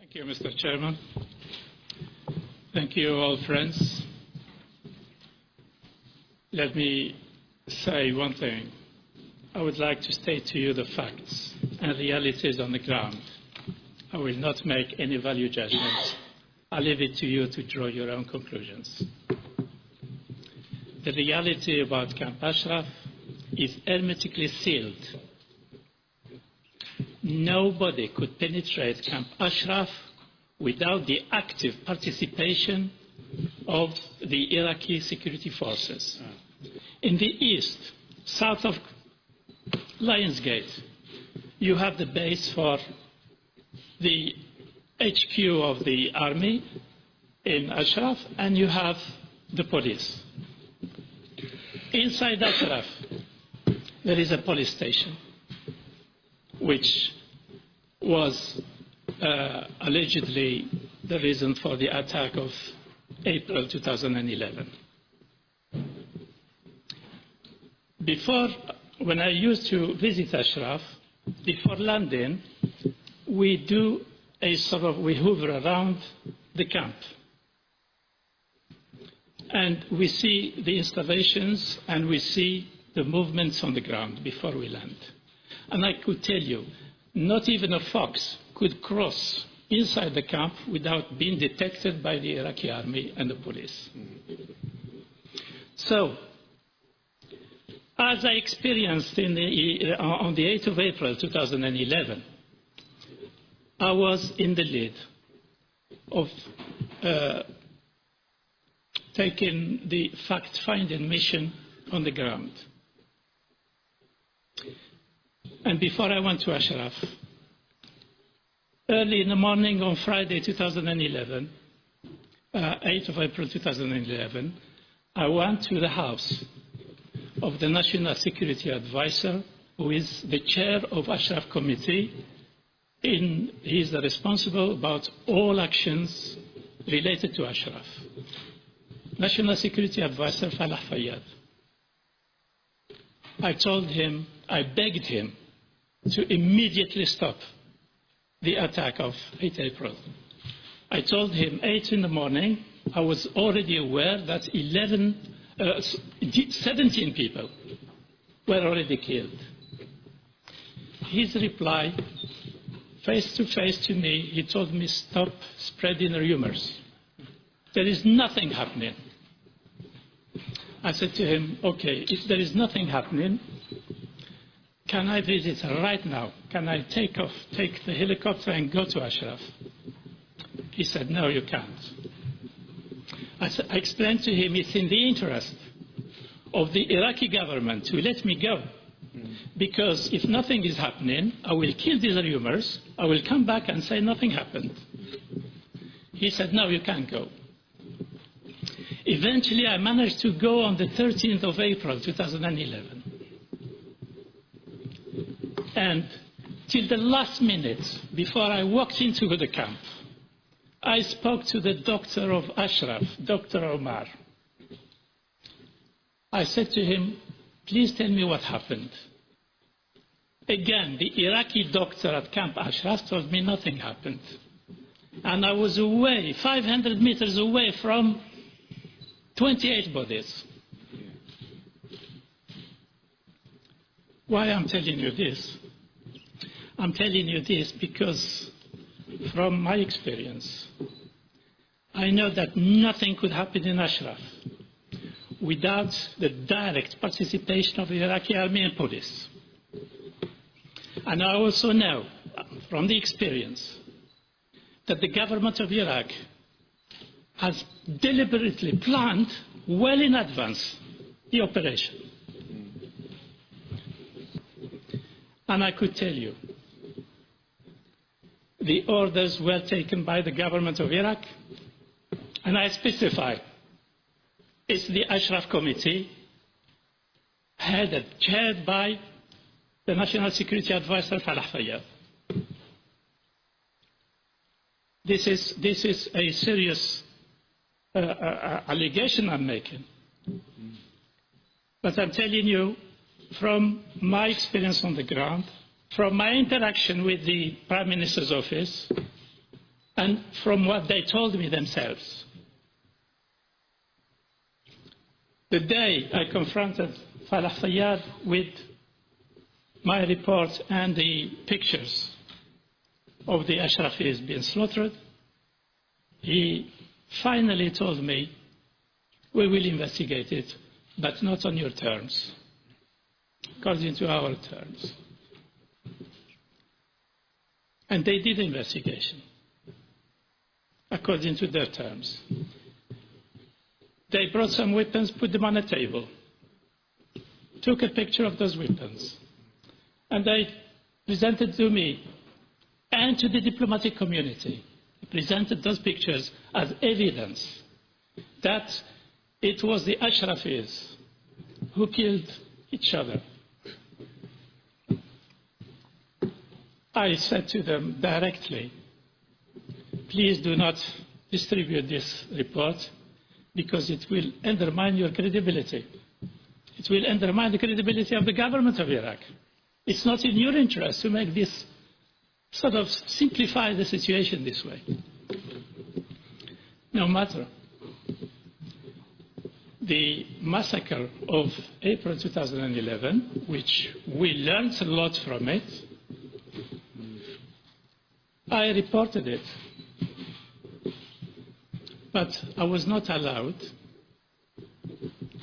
Thank you, Mr. Chairman. Thank you, all friends. Let me say one thing. I would like to state to you the facts and realities on the ground. I will not make any value judgments. I'll leave it to you to draw your own conclusions. The reality about Camp Ashraf is hermetically sealed. Nobody could penetrate Camp Ashraf without the active participation of the Iraqi security forces. In the east, south of Lionsgate, you have the base for the HQ of the army in Ashraf, and you have the police. Inside Ashraf, there is a police station, which was allegedly the reason for the attack of April 2011. Before, when I used to visit Ashraf, before landing, we do a sort of, we hover around the camp. And we see the installations and we see the movements on the ground before we land. And I could tell you, not even a fox could cross inside the camp without being detected by the Iraqi army and the police. So, as I experienced on the 8th of April 2011, I was in the lead of taking the fact-finding mission on the ground. And before I went to Ashraf, early in the morning on Friday 2011, 8th of April 2011, I went to the house of the National Security Advisor, who is the chair of Ashraf Committee. He is responsible about all actions related to Ashraf. National Security Advisor Falah Fayyad. I told him, I begged him to immediately stop the attack of 8 April. I told him 8 in the morning, I was already aware that 17 people were already killed. His reply, face to face to me, he told me, stop spreading rumors. There is nothing happening. I said to him, okay, if there is nothing happening, can I visit right now? Can I take the helicopter and go to Ashraf? He said, no, you can't. I explained to him it's in the interest of the Iraqi government to let me go. Because if nothing is happening, I will kill these rumors, I will come back and say nothing happened. He said, no, you can't go. Eventually, I managed to go on the 13th of April 2011. And till the last minute, before I walked into the camp, I spoke to the doctor of Ashraf, Dr. Omar. I said to him, please tell me what happened. Again, the Iraqi doctor at Camp Ashraf told me nothing happened. And I was away, 500 meters away from 28 bodies. Why I'm telling you this? I'm telling you this because from my experience, I know that nothing could happen in Ashraf without the direct participation of the Iraqi army and police. And I also know from the experience that the government of Iraq has deliberately planned well in advance the operation. And I could tell you, the orders were taken by the government of Iraq, and I specify, it's the Ashraf Committee, chaired by the National Security Advisor Falah Fayyad. This is a serious allegation I'm making. But I'm telling you, from my experience on the ground, from my interaction with the Prime Minister's office, and from what they told me themselves. The day I confronted Falah Fayyad with my report and the pictures of the Ashrafis being slaughtered, he finally told me, we will investigate it, but not on your terms, according to our terms. And they did the investigation according to their terms. They brought some weapons, put them on a table, took a picture of those weapons, and they presented to me and to the diplomatic community, presented those pictures as evidence that it was the Ashrafis who killed each other. I said to them directly, please do not distribute this report because it will undermine your credibility. It will undermine the credibility of the government of Iraq. It's not in your interest to make this sort of simplify the situation this way. No matter. The massacre of April 2011, which we learned a lot from it, I reported it, but I was not allowed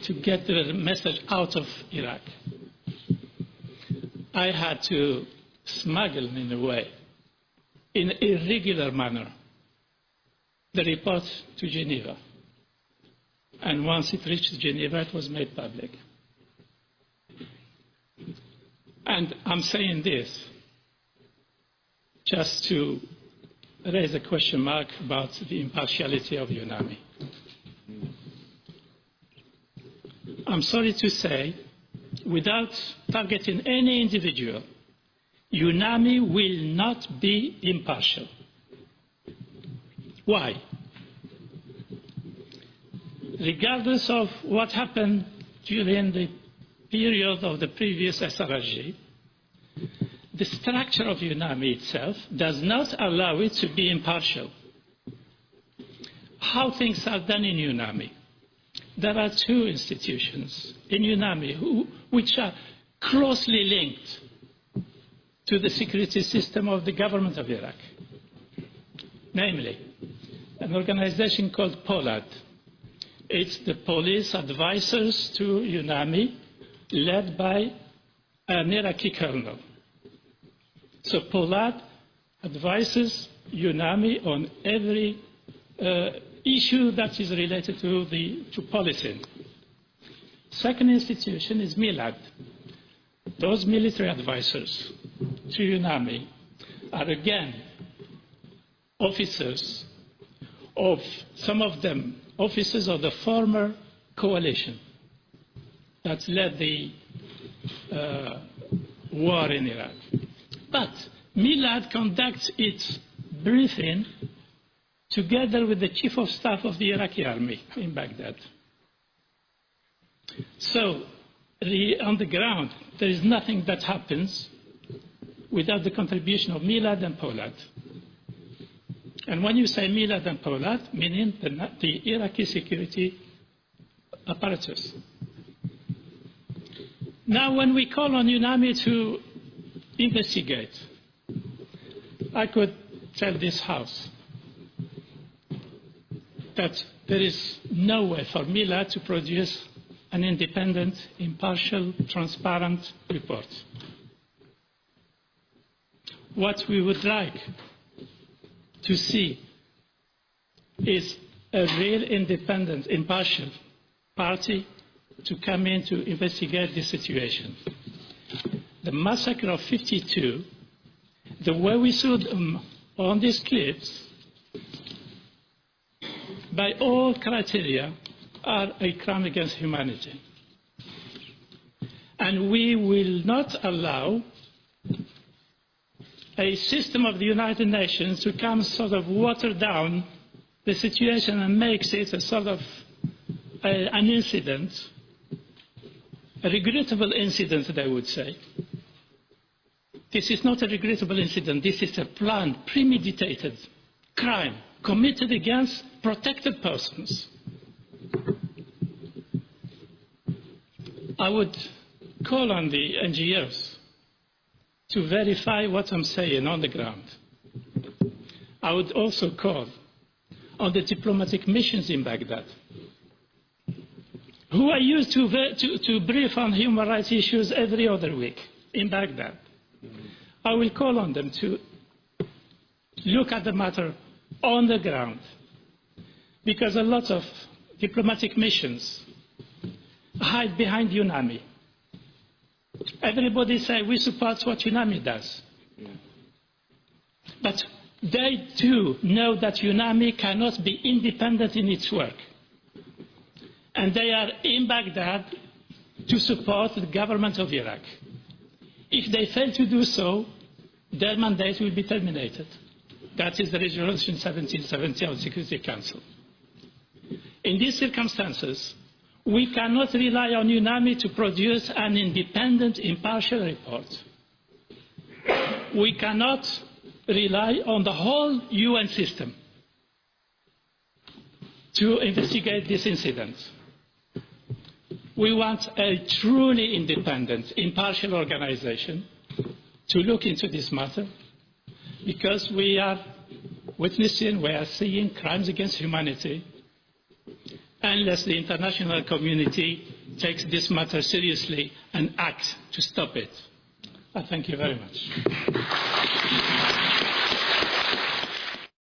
to get the message out of Iraq. I had to smuggle, in a way, in an irregular manner, the report to Geneva. And once it reached Geneva, it was made public. And I'm saying this just to raise a question mark about the impartiality of UNAMI. I'm sorry to say, without targeting any individual, UNAMI will not be impartial. Why? Regardless of what happened during the period of the previous SRG, the structure of UNAMI itself does not allow it to be impartial. How things are done in UNAMI. There are two institutions in UNAMI which are closely linked to the security system of the government of Iraq. Namely, an organization called POLAD. It's the police advisors to UNAMI, led by an Iraqi colonel. So POLAD advises UNAMI on every issue that is related to policing. Second institution is MILAD. Those military advisors to UNAMI are again officers of, some of them, officers of the former coalition that led the war in Iraq. But MILAD conducts its briefing together with the chief of staff of the Iraqi army in Baghdad. So, on the ground, there is nothing that happens without the contribution of MILAD and POLAD. And when you say MILAD and POLAD, meaning the Iraqi security apparatus. Now, when we call on UNAMI to investigate, I could tell this House that there is no way for MILAD to produce an independent, impartial, transparent report. What we would like to see is a real independent, impartial party to come in to investigate this situation. The massacre of 52, the way we saw them on these clips, by all criteria, are a crime against humanity. And we will not allow a system of the United Nations to come sort of water down the situation and makes it a sort of an incident, a regrettable incident, they would say. This is not a regrettable incident. This is a planned, premeditated, crime committed against protected persons. I would call on the NGOs to verify what I'm saying on the ground. I would also call on the diplomatic missions in Baghdad, who are used to brief on human rights issues every other week in Baghdad. I will call on them to look at the matter on the ground, because a lot of diplomatic missions hide behind UNAMI. Everybody says we support what UNAMI does. But they too know that UNAMI cannot be independent in its work. And they are in Baghdad to support the government of Iraq. If they fail to do so, their mandate will be terminated. That is the Resolution 1770 of the Security Council. In these circumstances, we cannot rely on UNAMI to produce an independent, impartial report. We cannot rely on the whole UN system to investigate this incident. We want a truly independent, impartial organization to look into this matter, because we are witnessing, we are seeing crimes against humanity, unless the international community takes this matter seriously and acts to stop it. I thank you very much.